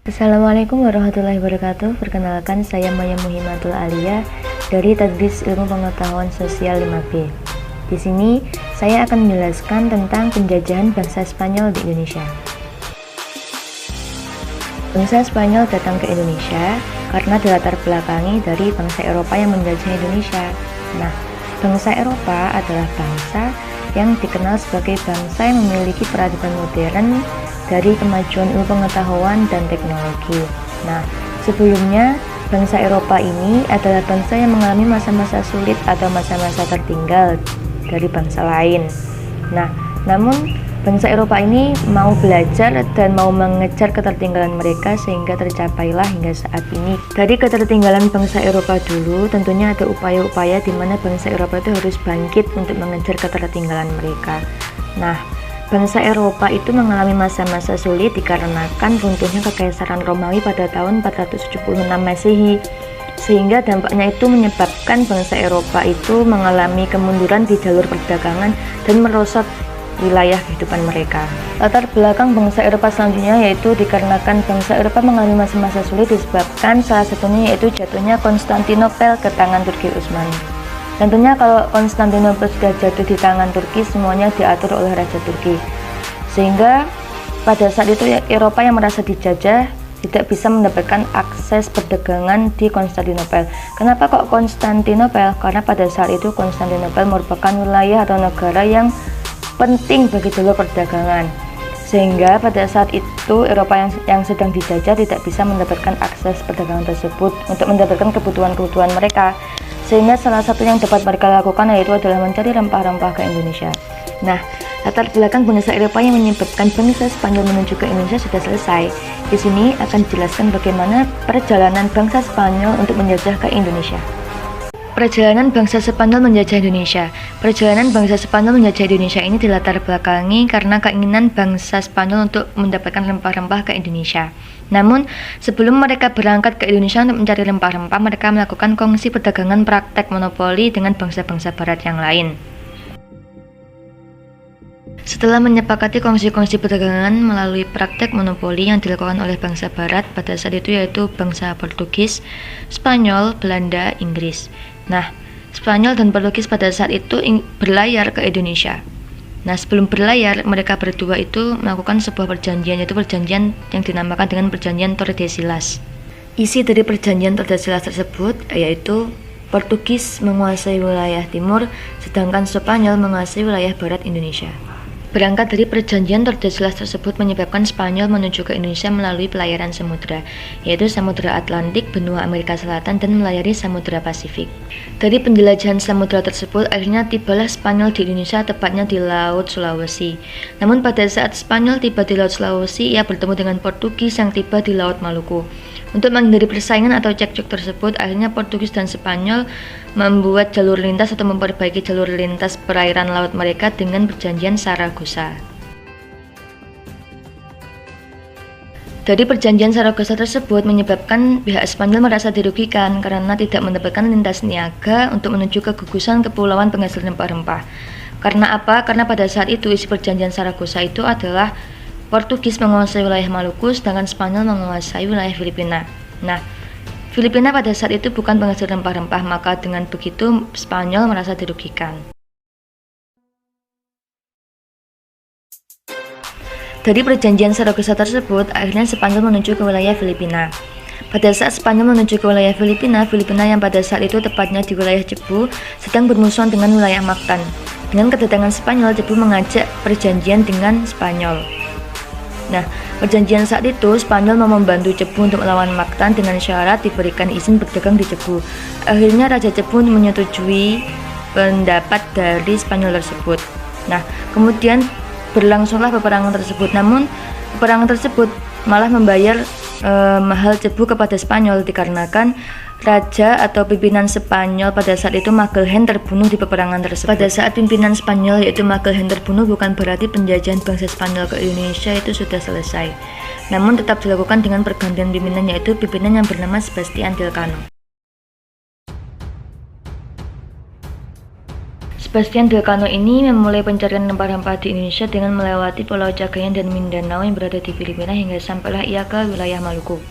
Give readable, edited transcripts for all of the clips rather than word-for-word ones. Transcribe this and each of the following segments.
Assalamualaikum warahmatullahi wabarakatuh. Perkenalkan, saya Maya Muhimmatul Alia dari Tadris Ilmu Pengetahuan Sosial 5B. Di sini saya akan menjelaskan tentang penjajahan bangsa Spanyol di Indonesia. Bangsa Spanyol datang ke Indonesia karena dilatar belakangi dari bangsa Eropa yang menjajah Indonesia. Nah, bangsa Eropa adalah bangsa yang dikenal sebagai bangsa yang memiliki peradaban modern dari kemajuan ilmu pengetahuan dan teknologi. Nah, sebelumnya bangsa Eropa ini adalah bangsa yang mengalami masa-masa sulit atau masa-masa tertinggal dari bangsa lain. Nah, namun bangsa Eropa ini mau belajar dan mau mengejar ketertinggalan mereka sehingga tercapailah hingga saat ini. Dari ketertinggalan bangsa Eropa dulu, tentunya ada upaya-upaya di mana bangsa Eropa itu harus bangkit untuk mengejar ketertinggalan mereka. Nah, bangsa Eropa itu mengalami masa-masa sulit dikarenakan runtuhnya Kekaisaran Romawi pada tahun 476 Masehi, sehingga dampaknya itu menyebabkan bangsa Eropa itu mengalami kemunduran di jalur perdagangan dan merosot wilayah kehidupan mereka. Latar belakang bangsa Eropa selanjutnya yaitu dikarenakan bangsa Eropa mengalami masa-masa sulit disebabkan salah satunya yaitu jatuhnya Konstantinopel ke tangan Turki Utsmani. Tentunya kalau Konstantinopel sudah jatuh di tangan Turki, semuanya diatur oleh Raja Turki. Sehingga pada saat itu Eropa yang merasa dijajah tidak bisa mendapatkan akses perdagangan di Konstantinopel. Kenapa kok Konstantinopel? Karena pada saat itu Konstantinopel merupakan wilayah atau negara yang penting bagi jalur perdagangan. Sehingga pada saat itu Eropa yang sedang dijajah tidak bisa mendapatkan akses perdagangan tersebut untuk mendapatkan kebutuhan-kebutuhan mereka. Sehingga salah satu yang dapat mereka lakukan yaitu adalah mencari rempah-rempah ke Indonesia. Nah, latar belakang bangsa Eropa yang menyebabkan bangsa Spanyol menuju ke Indonesia sudah selesai. Di sini akan dijelaskan bagaimana perjalanan bangsa Spanyol untuk menjajah ke Indonesia. Perjalanan bangsa Spanyol menjajah Indonesia. Perjalanan bangsa Spanyol menjajah Indonesia ini dilatar belakangi karena keinginan bangsa Spanyol untuk mendapatkan rempah-rempah ke Indonesia. Namun, sebelum mereka berangkat ke Indonesia untuk mencari rempah-rempah, mereka melakukan kongsi perdagangan praktek monopoli dengan bangsa-bangsa barat yang lain. Setelah menyepakati kongsi-kongsi perdagangan melalui praktek monopoli yang dilakukan oleh bangsa barat pada saat itu yaitu bangsa Portugis, Spanyol, Belanda, Inggris. Nah, Spanyol dan Portugis pada saat itu berlayar ke Indonesia. Nah, sebelum berlayar, mereka berdua itu melakukan sebuah perjanjian, yaitu perjanjian yang dinamakan dengan perjanjian Tordesillas. Isi dari perjanjian Tordesillas tersebut yaitu Portugis menguasai wilayah timur, sedangkan Spanyol menguasai wilayah barat Indonesia. Berangkat dari perjanjian Tordesillas tersebut menyebabkan Spanyol menuju ke Indonesia melalui pelayaran samudra, yaitu Samudra Atlantik, benua Amerika Selatan, dan melayari Samudra Pasifik. Dari penjelajahan samudra tersebut, akhirnya tibalah Spanyol di Indonesia, tepatnya di Laut Sulawesi. Namun pada saat Spanyol tiba di Laut Sulawesi, ia bertemu dengan Portugis yang tiba di Laut Maluku. Untuk menghindari persaingan atau cekcok tersebut, akhirnya Portugis dan Spanyol membuat jalur lintas atau memperbaiki jalur lintas perairan laut mereka dengan perjanjian Saragossa. Dari perjanjian Saragossa tersebut menyebabkan pihak Spanyol merasa dirugikan karena tidak mendapatkan lintas niaga untuk menuju ke gugusan kepulauan penghasil rempah-rempah. Karena apa? Karena pada saat itu isi perjanjian Saragossa itu adalah Portugis menguasai wilayah Maluku, sedangkan Spanyol menguasai wilayah Filipina. Nah, Filipina pada saat itu bukan penghasil rempah-rempah, maka dengan begitu Spanyol merasa dirugikan. Dari perjanjian Saragossa tersebut, akhirnya Spanyol menuju ke wilayah Filipina. Pada saat Spanyol menuju ke wilayah Filipina, Filipina yang pada saat itu tepatnya di wilayah Cebu sedang bermusuhan dengan wilayah Mactan. Dengan kedatangan Spanyol, Cebu mengajak perjanjian dengan Spanyol. Nah, perjanjian saat itu Spanyol mau membantu Cebu untuk melawan Mactan dengan syarat diberikan izin berdagang di Cebu. Akhirnya Raja Cebu menyetujui pendapat dari Spanyol tersebut. Nah, kemudian berlangsunglah peperangan tersebut. Namun, peperangan tersebut malah membayar mahal Cebu kepada Spanyol dikarenakan raja atau pimpinan Spanyol pada saat itu Magellan terbunuh di peperangan tersebut. Pada saat pimpinan Spanyol yaitu Magellan terbunuh, bukan berarti penjajahan bangsa Spanyol ke Indonesia itu sudah selesai. Namun tetap dilakukan dengan pergantian pimpinan, yaitu pimpinan yang bernama Sebastian Elcano. Sebastian Elcano ini memulai pencarian rempah-rempah di Indonesia dengan melewati Pulau Cagayan dan Mindanao yang berada di Filipina hingga sampailah ia ke wilayah Maluku.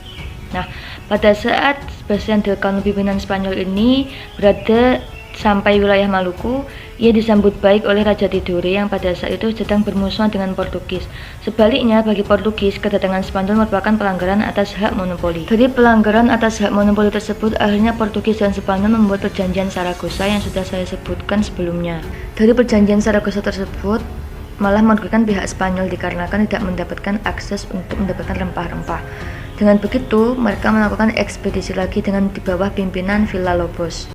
Nah, pada saat Sebastian Elcano pimpinan Spanyol ini berada sampai wilayah Maluku, ia disambut baik oleh Raja Tidore yang pada saat itu sedang bermusuhan dengan Portugis. Sebaliknya, bagi Portugis, kedatangan Spanyol merupakan pelanggaran atas hak monopoli. Dari pelanggaran atas hak monopoli tersebut, akhirnya Portugis dan Spanyol membuat perjanjian Saragossa yang sudah saya sebutkan sebelumnya. Dari perjanjian Saragossa tersebut, malah merugikan pihak Spanyol dikarenakan tidak mendapatkan akses untuk mendapatkan rempah-rempah. Dengan begitu, mereka melakukan ekspedisi lagi dengan di bawah pimpinan Villalobos.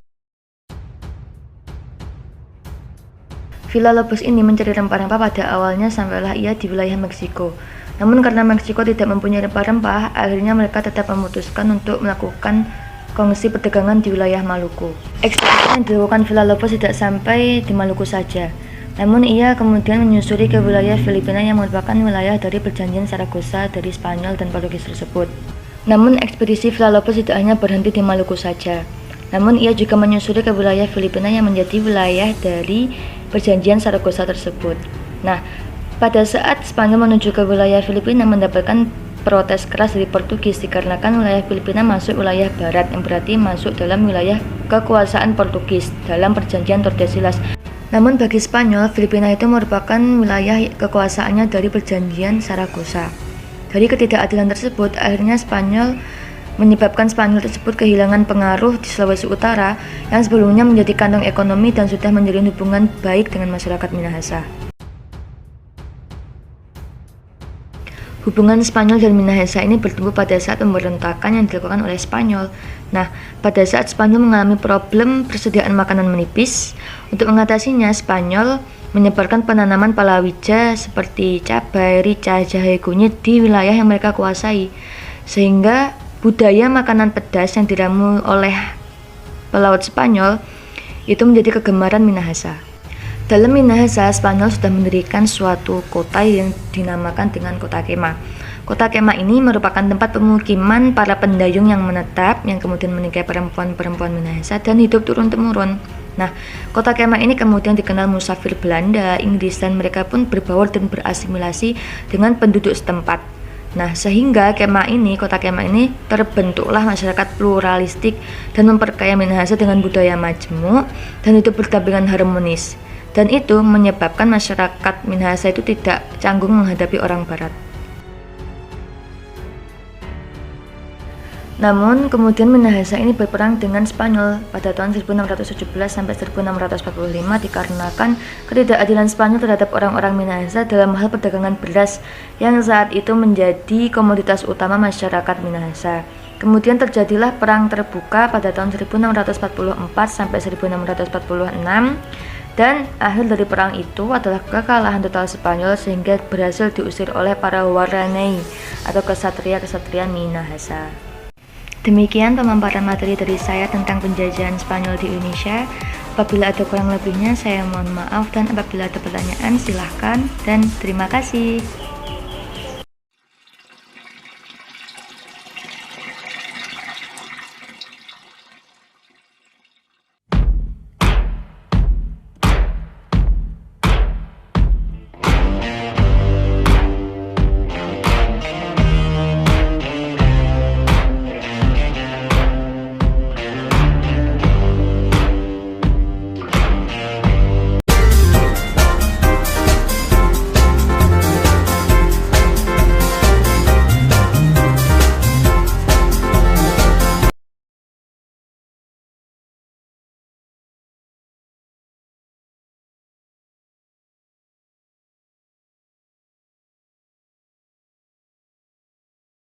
Villalobos ini mencari rempah-rempah pada awalnya sampailah ia di wilayah Meksiko. Namun karena Meksiko tidak mempunyai rempah-rempah, akhirnya mereka tetap memutuskan untuk melakukan kongsi perdagangan di wilayah Maluku. Ekspedisi yang dilakukan Villalobos tidak sampai di Maluku saja. Namun ia kemudian menyusuri ke wilayah Filipina yang merupakan wilayah dari perjanjian Saragossa dari Spanyol dan Portugis tersebut. Namun ekspedisi Villalobos tidak hanya berhenti di Maluku saja. Namun ia juga menyusuri ke wilayah Filipina yang menjadi wilayah dari perjanjian Saragossa tersebut. Nah, pada saat Spanyol menuju ke wilayah Filipina mendapatkan protes keras dari Portugis dikarenakan wilayah Filipina masuk wilayah barat yang berarti masuk dalam wilayah kekuasaan Portugis dalam perjanjian Tordesillas. Namun bagi Spanyol, Filipina itu merupakan wilayah kekuasaannya dari perjanjian Saragossa. Dari ketidakadilan tersebut, akhirnya menyebabkan Spanyol tersebut kehilangan pengaruh di Sulawesi Utara yang sebelumnya menjadi kantong ekonomi dan sudah menjalin hubungan baik dengan masyarakat Minahasa. Hubungan Spanyol dan Minahasa ini bertumbuh pada saat pemberontakan yang dilakukan oleh Spanyol. Nah, pada saat Spanyol mengalami problem persediaan makanan menipis, untuk mengatasinya Spanyol menyebarkan penanaman palawija seperti cabai, rica, jahe kunyit di wilayah yang mereka kuasai, sehingga budaya makanan pedas yang diramu oleh pelaut Spanyol itu menjadi kegemaran Minahasa. Dalam Minahasa, Spanyol sudah mendirikan suatu kota yang dinamakan dengan Kota Kemah. Kota Kemah ini merupakan tempat pemukiman para pendayung yang menetap, yang kemudian menikahi perempuan-perempuan Minahasa dan hidup turun-temurun. Nah, Kota Kemah ini kemudian dikenal musafir Belanda, Inggris, dan mereka pun berbaur dan berasimilasi dengan penduduk setempat. Nah, sehingga Kota Kemah ini terbentuklah masyarakat pluralistik dan memperkaya Minahasa dengan budaya majemuk dan hidup berdampingan harmonis. Dan itu menyebabkan masyarakat Minahasa itu tidak canggung menghadapi orang barat. Namun kemudian Minahasa ini berperang dengan Spanyol pada tahun 1617 sampai 1645 dikarenakan ketidakadilan Spanyol terhadap orang-orang Minahasa dalam hal perdagangan beras yang saat itu menjadi komoditas utama masyarakat Minahasa. Kemudian terjadilah perang terbuka pada tahun 1644 sampai 1646. Dan akhir dari perang itu adalah kekalahan total Spanyol sehingga berhasil diusir oleh para Waranei atau kesatria-kesatria Minahasa. Demikian pemaparan materi dari saya tentang penjajahan Spanyol di Indonesia. Apabila ada kurang lebihnya saya mohon maaf, dan apabila ada pertanyaan silahkan, dan terima kasih.